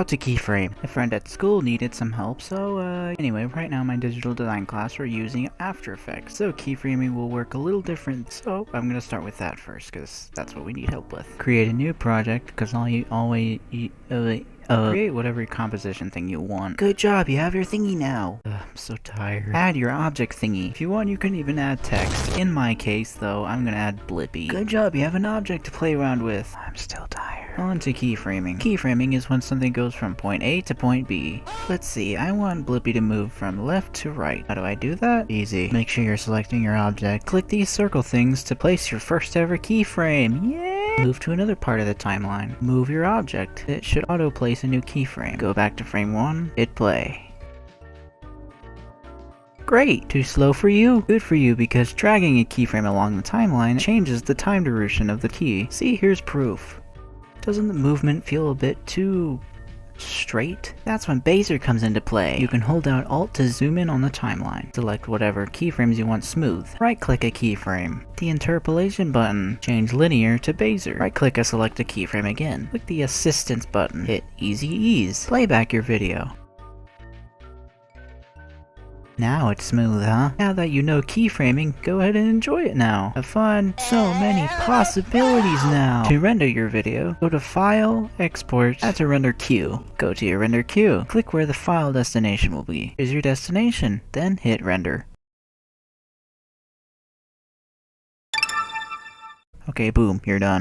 How to keyframe. A friend at school needed some help, so anyway, right now in my digital design class we're using After Effects, so keyframing will work a little different, so I'm gonna start with that first, because that's what we need help with. Create a new project, because create whatever composition thing you want. Good job, you have your thingy now. I'm so tired. Add your object thingy. If you want, you can even add text. In my case, though, I'm gonna add Blippi. Good job, you have an object to play around with. I'm still tired. On to keyframing. Keyframing is when something goes from point A to point B. Let's see, I want Blippi to move from left to right. How do I do that? Easy. Make sure you're selecting your object. Click these circle things to place your first ever keyframe. Yay! Move to another part of the timeline. Move your object. It should auto-place a new keyframe. Go back to frame 1, hit play. Great! Too slow for you? Good for you, because dragging a keyframe along the timeline changes the time duration of the key. See, here's proof. Doesn't the movement feel a bit too straight? That's when Bezier comes into play. You can hold down Alt to zoom in on the timeline. Select whatever keyframes you want smooth. Right-click a keyframe. The interpolation button. Change linear to Bezier. Right-click and select a keyframe again. Click the assistance button. Hit Easy Ease. Play back your video. Now it's smooth, huh? Now that you know keyframing, go ahead and enjoy it now. Have fun. So many possibilities now. To render your video, go to File, Export, add to Render Queue. Go to your render queue. Click where the file destination will be. Here's your destination. Then hit Render. Okay, boom, you're done.